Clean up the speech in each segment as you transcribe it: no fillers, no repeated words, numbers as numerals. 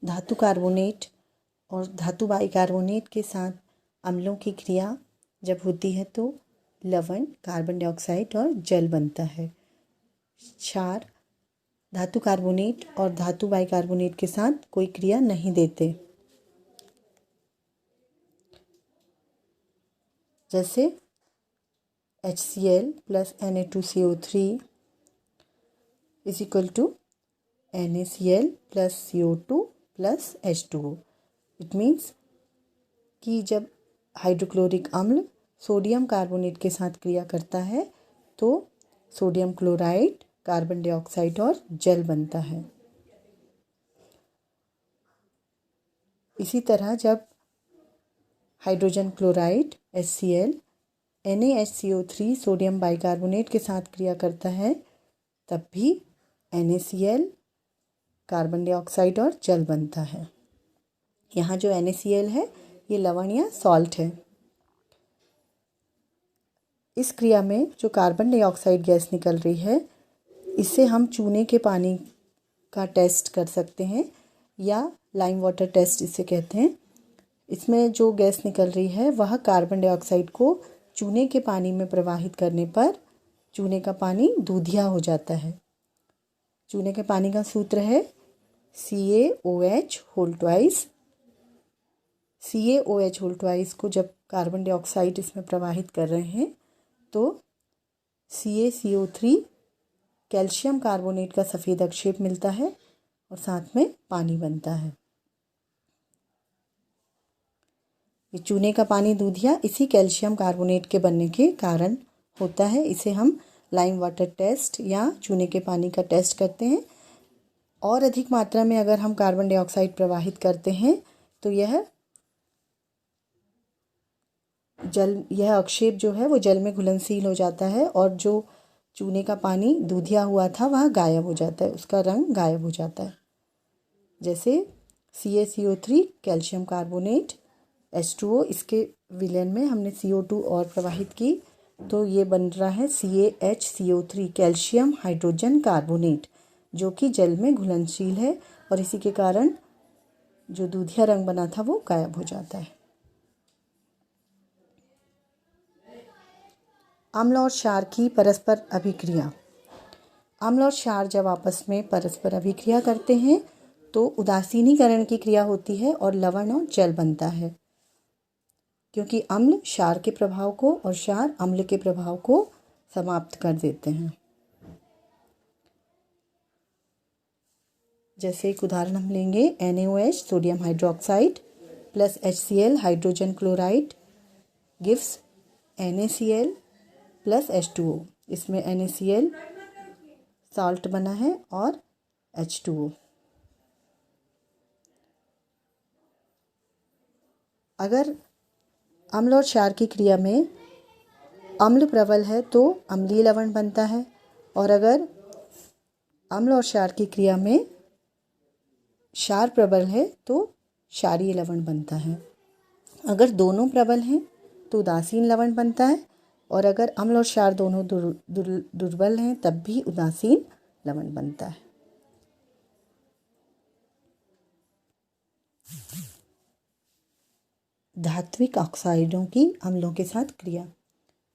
धातु कार्बोनेट और धातु बाइकार्बोनेट के साथ अम्लों की क्रिया जब होती है तो लवण, कार्बन डाइऑक्साइड और जल बनता है। क्षार धातु कार्बोनेट और धातु बाइकार्बोनेट के साथ कोई क्रिया नहीं देते, जैसे HCl plus Na2CO3 is equal to NaCl plus CO2 plus H2O। It means कि जब हाइड्रोक्लोरिक अम्ल सोडियम कार्बोनेट के साथ क्रिया करता है तो सोडियम क्लोराइड, कार्बन डाइऑक्साइड और जल बनता है। इसी तरह जब hydrogen chloride HCl NaHCO3 sodium bicarbonate के साथ क्रिया करता है तब भी NaCl, कार्बन डाइऑक्साइड और जल बनता है। यहाँ जो NaCl है ये लवण या सॉल्ट है। इस क्रिया में जो कार्बन डाइऑक्साइड गैस निकल रही है इससे हम चूने के पानी का टेस्ट कर सकते हैं या लाइम वाटर टेस्ट इसे कहते हैं। इसमें जो गैस निकल रही है वह कार्बन डाइऑक्साइड को चूने के पानी में प्रवाहित करने पर चूने का पानी दूधिया हो जाता है। चूने के पानी का सूत्र है CaOH whole twice. CaOH whole twice को जब कार्बन डाइऑक्साइड इसमें प्रवाहित कर रहे हैं तो CaCO3 कैल्शियम कार्बोनेट का सफ़ेद अवक्षेप मिलता है और साथ में पानी बनता है। ये चूने का पानी दूधिया इसी कैल्शियम कार्बोनेट के बनने के कारण होता है। इसे हम लाइम वाटर टेस्ट या चूने के पानी का टेस्ट करते हैं। और अधिक मात्रा में अगर हम कार्बन डाइऑक्साइड प्रवाहित करते हैं तो यह अवक्षेप जो है वो जल में घुलनशील हो जाता है और जो चूने का पानी दूधिया हुआ था वह गायब हो जाता है, उसका रंग गायब हो जाता है। जैसे CaCO3 कैल्शियम कार्बोनेट H2O, इसके विलयन में हमने CO2 और प्रवाहित की तो ये बन रहा है CaHCO3 कैल्शियम हाइड्रोजन कार्बोनेट, जो कि जल में घुलनशील है और इसी के कारण जो दूधिया रंग बना था वो गायब हो जाता है। अम्ल और क्षार की परस्पर अभिक्रिया। अम्ल और क्षार जब आपस में परस्पर अभिक्रिया करते हैं तो उदासीनीकरण की क्रिया होती है और लवण और जल बनता है, क्योंकि अम्ल क्षार के प्रभाव को और क्षार अम्ल के प्रभाव को समाप्त कर देते हैं। जैसे एक उदाहरण हम लेंगे, NaOH sodium hydroxide plus HCl hydrogen chloride gives NaCl plus H2O। इसमें NaCl साल्ट बना है और H2O। अगर अम्ल और क्षार की क्रिया में अम्ल प्रबल है तो अम्लीय लवण बनता है और अगर अम्ल और क्षार की क्रिया में क्षार प्रबल है तो क्षारीय लवण बनता है। अगर दोनों प्रबल हैं तो उदासीन लवण बनता है और अगर अम्ल और क्षार दोनों दुर्बल हैं तब भी उदासीन लवण बनता है। धात्विक ऑक्साइडों की अम्लों के साथ क्रिया।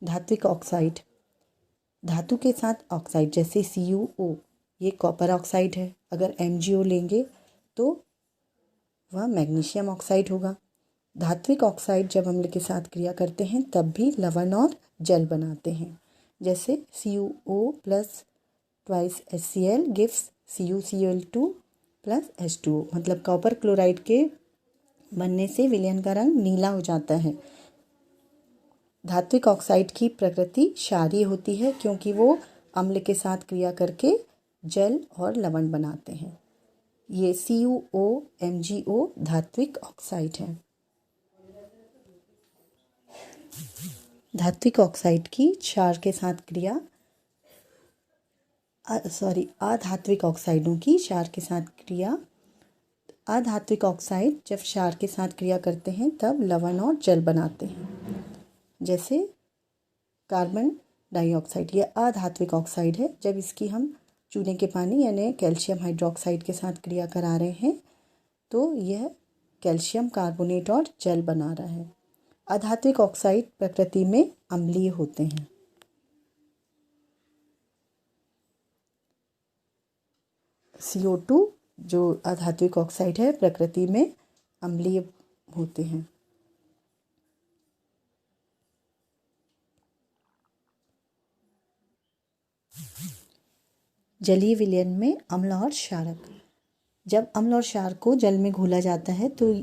धात्विक ऑक्साइड धातु के साथ ऑक्साइड जैसे CuO, ये कॉपर ऑक्साइड है। अगर MgO लेंगे तो वह मैग्नीशियम ऑक्साइड होगा। धात्विक ऑक्साइड जब अम्ल के साथ क्रिया करते हैं तब भी लवण और जल बनाते हैं। जैसे CuO plus twice HCl gives CuCl2 plus H2O। मतलब कॉपर क्लोराइड के बनने से विलयन का रंग नीला हो जाता है। धात्विक ऑक्साइड की प्रकृति क्षारीय होती है क्योंकि वो अम्ल के साथ क्रिया करके जल और लवण बनाते हैं। ये CuO MgO धात्विक ऑक्साइड है। धात्विक ऑक्साइड की क्षार के साथ क्रिया अधात्विक ऑक्साइडों की क्षार के साथ क्रिया। अधात्विक ऑक्साइड जब क्षार के साथ क्रिया करते हैं तब लवण और जल बनाते हैं। जैसे कार्बन डाइऑक्साइड, ये अधात्विक ऑक्साइड है। जब इसकी हम चूने के पानी यानी कैल्शियम हाइड्रोक्साइड के साथ क्रिया करा रहे हैं तो यह कैल्शियम कार्बोनेट और जल बना रहा है। अधात्विक ऑक्साइड प्रकृति में अम्लीय होते हैं। CO2 जो अधात्विक ऑक्साइड है प्रकृति में अम्लीय होते हैं। जलीय विलयन में अम्ल और क्षारक। जब अम्ल और क्षार को जल में घोला जाता है तो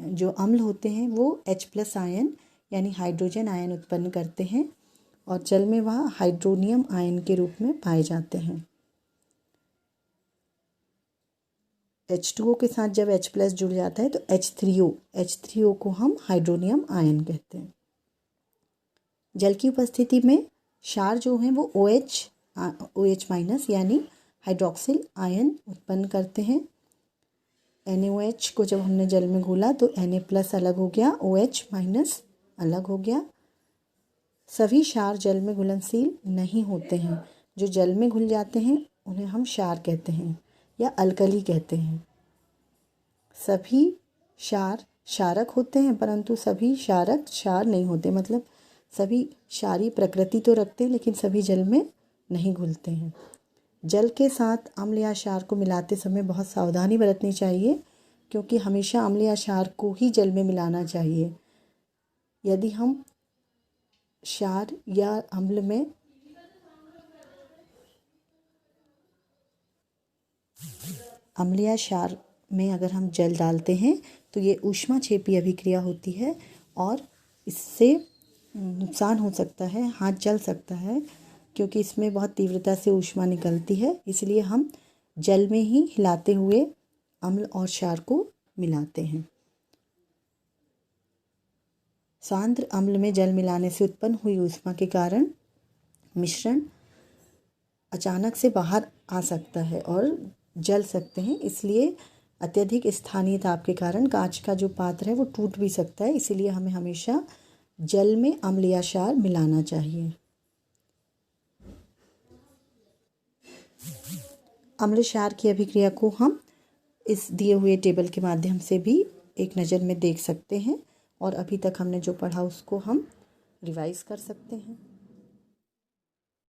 जो अम्ल होते हैं वो H+ आयन यानी हाइड्रोजन आयन उत्पन्न करते हैं और जल में वह हाइड्रोनियम आयन के रूप में पाए जाते हैं। H2O के साथ जब H+ जुड़ जाता है तो H3O को हम हाइड्रोनियम आयन कहते हैं। जल की उपस्थिति में क्षार जो हैं वो OH- यानी हाइड्रोक्सिल आयन उत्पन्न करते हैं। NaOH को जब हमने जल में घोला तो Na+ अलग हो गया, OH- अलग हो गया। सभी क्षार जल में घुलनशील नहीं होते हैं। जो जल में घुल जाते हैं उन्हें हम क्षार कहते हैं या अल्कली कहते हैं। सभी क्षार क्षारक होते हैं परंतु सभी क्षारक क्षार नहीं होते, मतलब सभी क्षारीय प्रकृति तो रखते हैं लेकिन सभी जल में नहीं घुलते हैं। जल के साथ अम्ल या क्षार को मिलाते समय बहुत सावधानी बरतनी चाहिए क्योंकि हमेशा अम्ल या क्षार को ही जल में मिलाना चाहिए। यदि हम क्षार या अम्ल में अम्ल या क्षार में अगर हम जल डालते हैं तो ये ऊष्माक्षेपी अभिक्रिया होती है और इससे नुकसान हो सकता है, हाथ जल सकता है क्योंकि इसमें बहुत तीव्रता से ऊष्मा निकलती है। इसलिए हम जल में ही हिलाते हुए अम्ल और क्षार को मिलाते हैं। सांद्र अम्ल में जल मिलाने से उत्पन्न हुई ऊष्मा के कारण मिश्रण अचानक से बाहर आ सकता है और जल सकते हैं। इसलिए अत्यधिक स्थानीय ताप के कारण कांच का जो पात्र है वो टूट भी सकता है। इसीलिए हमें हमेशा जल में अम्ल या क्षार मिलाना चाहिए। अम्ल क्षार की अभिक्रिया को हम इस दिए हुए टेबल के माध्यम से भी एक नज़र में देख सकते हैं और अभी तक हमने जो पढ़ा उसको हम रिवाइज कर सकते हैं।